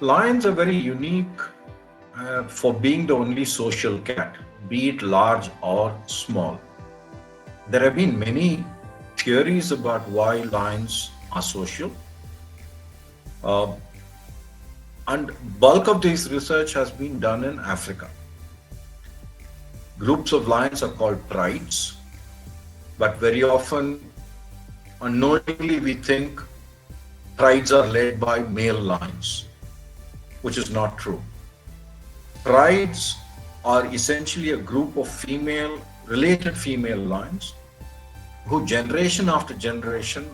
Lions are very unique for being the only social cat, be it large or small. There have been many theories about why lions are social, uh, and bulk of this research has been done in Africa. Groups of lions are called prides, but very often, unknowingly, we think prides are led by male lions, which is not true. Prides are essentially a group of related female lions who generation after generation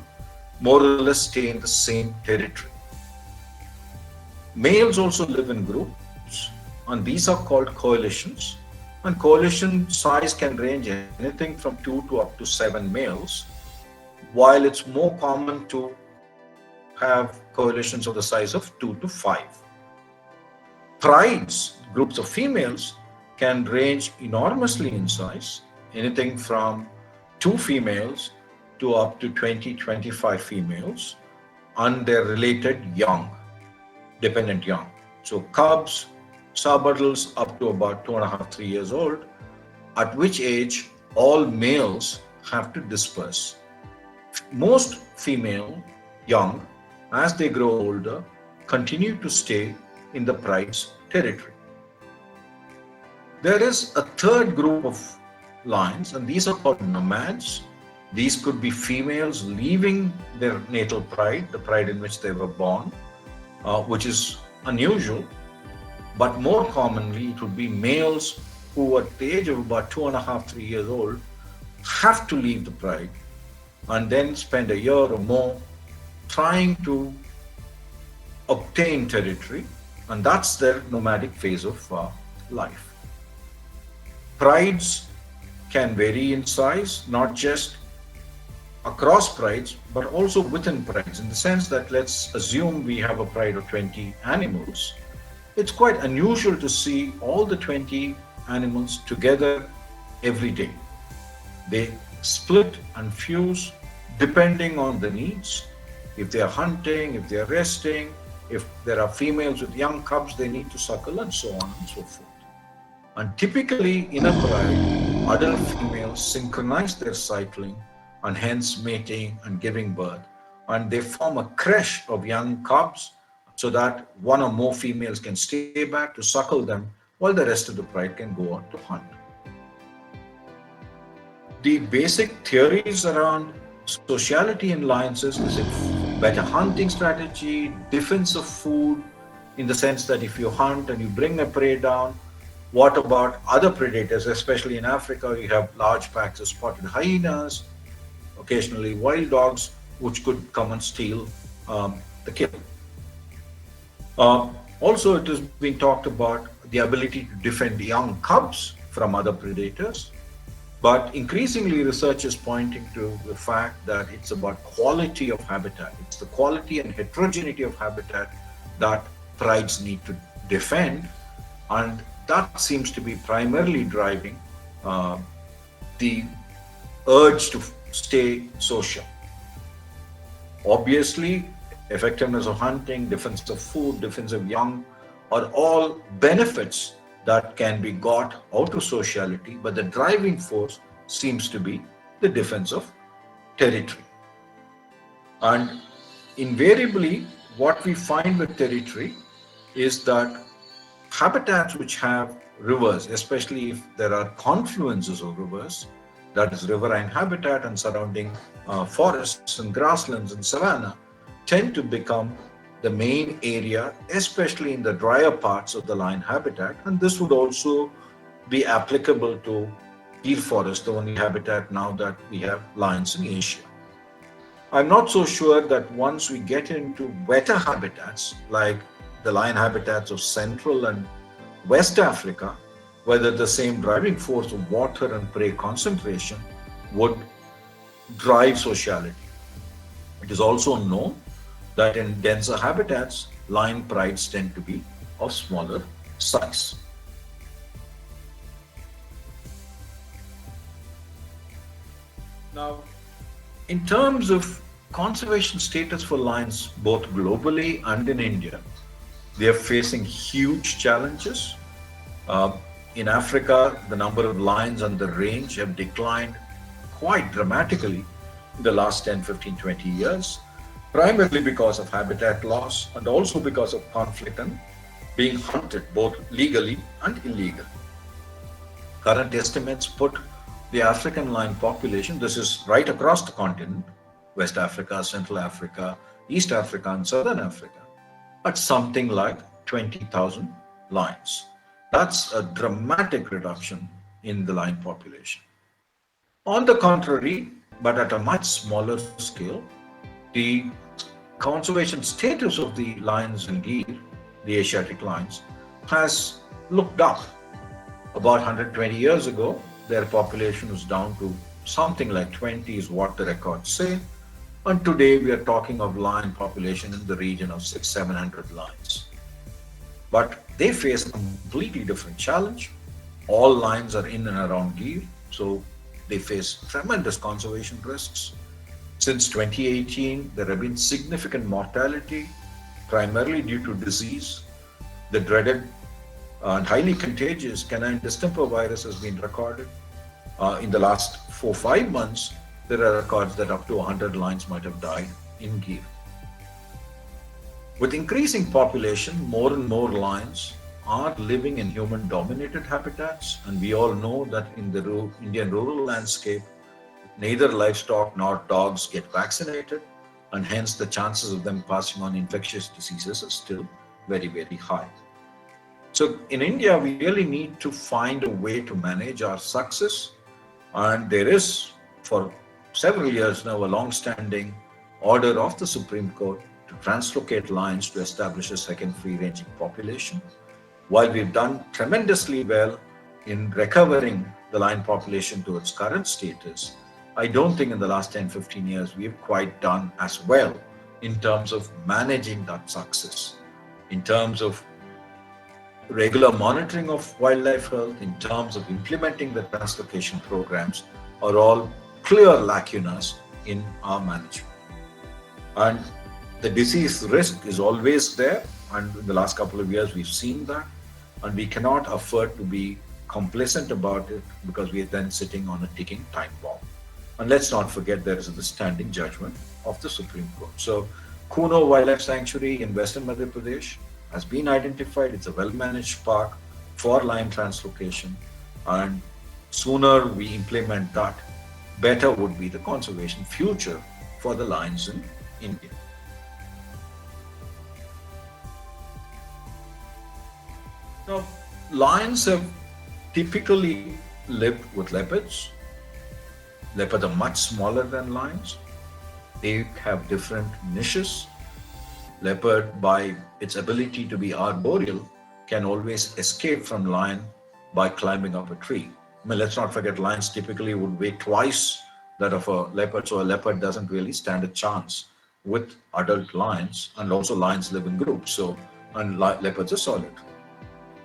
more or less stay in the same territory. Males also live in groups, and these are called coalitions. And coalition size can range anything from 2 to up to 7 males, while it's more common to have coalitions of the size of 2 to 5. Prides, groups of females, can range enormously in size, anything from 2 females to up to 20, 25 females, and their related young, dependent young. So cubs, sub-adults up to about 2.5, 3 years old, at which age all males have to disperse. Most female young, as they grow older, continue to stay in the pride's territory. There is a third group of lions, and these are called nomads. These could be females leaving their natal pride, the pride in which they were born, which is unusual. But more commonly, it would be males who, at the age of about 2.5, 3 years old, have to leave the pride and then spend a year or more trying to obtain territory, and that's their nomadic phase of life. Prides can vary in size, not just across prides, but also within prides, in the sense that let's assume we have a pride of 20 animals. It's quite unusual to see all the 20 animals together every day. They split and fuse depending on the needs. If they are hunting, if they are resting, if there are females with young cubs, they need to suckle, and so on and so forth. And typically in a pride, adult females synchronize their cycling and hence mating and giving birth. And they form a creche of young cubs so that one or more females can stay back to suckle them while the rest of the pride can go on to hunt. The basic theories around sociality in lions is it better hunting strategy, defense of food, in the sense that if you hunt and you bring a prey down, what about other predators? Especially in Africa, you have large packs of spotted hyenas, occasionally wild dogs, which could come and steal the kill. Also, it is being talked about the ability to defend young cubs from other predators. But increasingly, research is pointing to the fact that it's about quality of habitat. It's the quality and heterogeneity of habitat that prides need to defend. And that seems to be primarily driving the urge to stay social. Obviously, effectiveness of hunting, defense of food, defense of young are all benefits that can be got out of sociality, but the driving force seems to be the defense of territory. And invariably, what we find with territory is that habitats which have rivers, especially if there are confluences of rivers, that is riverine habitat and surrounding forests and grasslands and savanna, tend to become the main area, especially in the drier parts of the lion habitat. And this would also be applicable to deer forest, the only habitat now that we have lions in Asia. I'm not so sure that once we get into wetter habitats, like the lion habitats of Central and West Africa, whether the same driving force of water and prey concentration would drive sociality. It is also known that in denser habitats, lion prides tend to be of smaller size. Now, in terms of conservation status for lions, both globally and in India, They are facing huge challenges. Uh, in Africa, the number of lions on the range have declined quite dramatically in the last 10, 15, 20 years, primarily because of habitat loss and also because of conflict and being hunted both legally and illegally. Current estimates put the African lion population, this is right across the continent, West Africa, Central Africa, East Africa, and Southern Africa, at something like 20,000 lions. That's a dramatic reduction in the lion population. On the contrary, but at a much smaller scale, the conservation status of the lions and deer, the Asiatic lions, has looked up. About 120 years ago, their population was down to something like 20 is what the records say. And today we are talking of lion population in the region of 700 lions. But they face a completely different challenge. All lions are in and around deer, so they face tremendous conservation risks. Since 2018, there have been significant mortality, primarily due to disease. The dreaded and highly contagious canine distemper virus has been recorded. In the last 4 or 5 months, there are records that up to 100 lions might have died in Gir. With increasing population, more and more lions are living in human-dominated habitats, and we all know that in the Indian rural landscape, neither livestock nor dogs get vaccinated, and hence the chances of them passing on infectious diseases are still very, very high. So in India, we really need to find a way to manage our success, and there is, for several years now, a long-standing order of the Supreme Court to translocate lions to establish a second free-ranging population. While we've done tremendously well in recovering the lion population to its current status, I don't think in the last 10, 15 years we've quite done as well in terms of managing that success, in terms of regular monitoring of wildlife health, in terms of implementing the translocation programs, are all clear lacunas in our management. And the disease risk is always there, and in the last couple of years we've seen that, and we cannot afford to be complacent about it because we are then sitting on a ticking time bomb. And let's not forget there is the standing judgment of the Supreme Court. So Kuno Wildlife Sanctuary in Western Madhya Pradesh has been identified. It's a well-managed park for lion translocation, and sooner we implement that, better would be the conservation future for the lions in India. Now, lions have typically lived with leopards. Leopards are much smaller than lions. They have different niches. Leopard, by its ability to be arboreal, can always escape from lion by climbing up a tree. I mean, let's not forget, lions typically would weigh twice that of a leopard, so a leopard doesn't really stand a chance with adult lions, and also lions live in groups, so and leopards are solitary.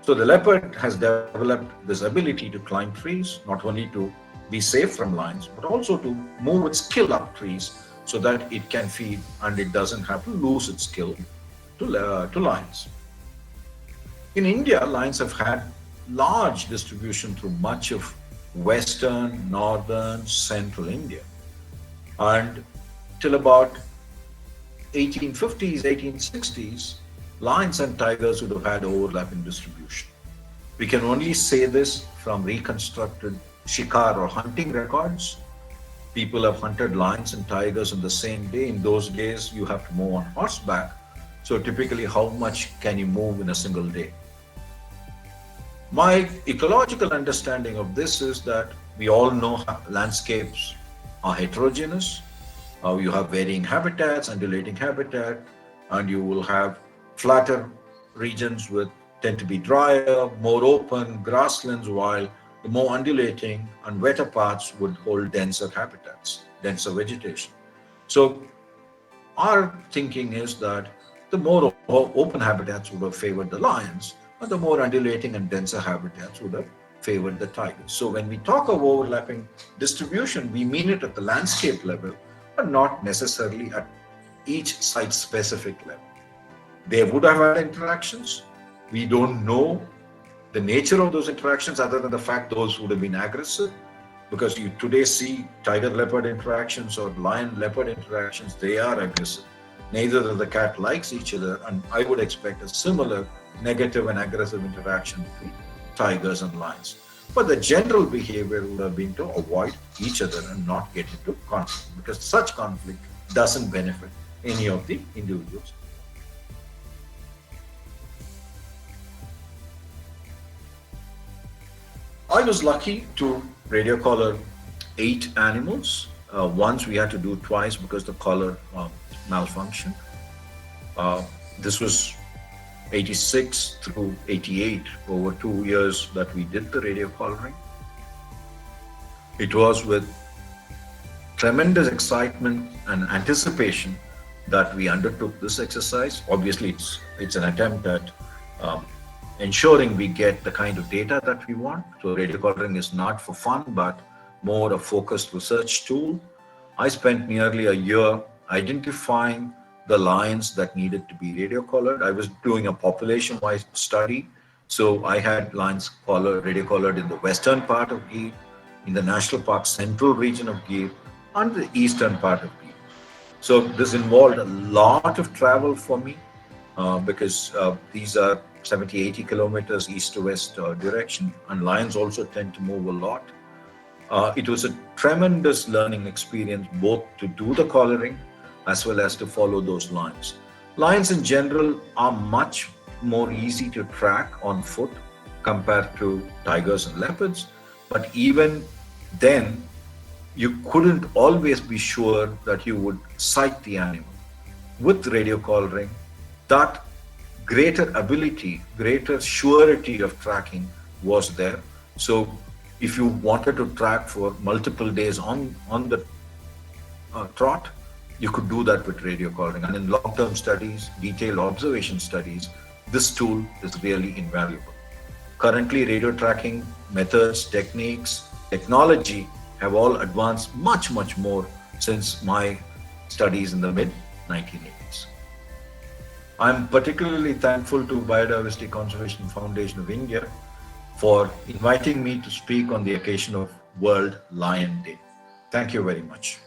So the leopard has developed this ability to climb trees, not only to be safe from lions, but also to move its skill up trees so that it can feed and it doesn't have to lose its skill to lions. In India, lions have had large distribution through much of western, northern, central India. And till about 1850s, 1860s, lions and tigers would have had overlapping distribution. We can only say this from reconstructed shikar or hunting records. People have hunted lions and tigers on the same day. In those days, you have to move on horseback. So typically, how much can you move in a single day? My ecological understanding of this is that we all know landscapes are heterogeneous. You have varying habitats, undulating habitat, and you will have flatter regions with tend to be drier, more open grasslands, while the more undulating and wetter parts would hold denser habitats, denser vegetation. So our thinking is that the more open habitats would have favored the lions, and the more undulating and denser habitats would have favored the tigers. So when we talk of overlapping distribution, we mean it at the landscape level, but not necessarily at each site-specific level. They would have had interactions. We don't know the nature of those interactions other than the fact those would have been aggressive, because you today see tiger leopard interactions or lion leopard interactions, they are aggressive. Neither of the cat likes each other, and I would expect a similar negative and aggressive interaction between tigers and lions. But the general behavior would have been to avoid each other and not get into conflict, because such conflict doesn't benefit any of the individuals. I was lucky to radio collar 8 animals. Once we had to do twice because the collar malfunctioned. This was 86 through 88, over 2 years that we did the radio collaring. It was with tremendous excitement and anticipation that we undertook this exercise. Obviously, it's an attempt at ensuring we get the kind of data that we want. So radio collaring is not for fun, but more a focused research tool. I spent nearly a year identifying the lions that needed to be radio collared. I was doing a population-wide study. So I had lions radio collared in the western part of Gir, in the national park central region of Gir, and the eastern part of Gir. So this involved a lot of travel for me because these are 70, 80 kilometers east to west direction, and lions also tend to move a lot. It was a tremendous learning experience, both to do the collaring as well as to follow those lines. Lions in general are much more easy to track on foot compared to tigers and leopards, but even then, you couldn't always be sure that you would sight the animal. With radio collaring, that greater ability, greater surety of tracking was there. So if you wanted to track for multiple days on the trot, you could do that with radio collaring. And in long-term studies, detailed observation studies, this tool is really invaluable. Currently, radio tracking methods, techniques, technology have all advanced much, much more since my studies in the mid-1980s. I'm particularly thankful to Biodiversity Conservation Foundation of India for inviting me to speak on the occasion of World Lion Day. Thank you very much.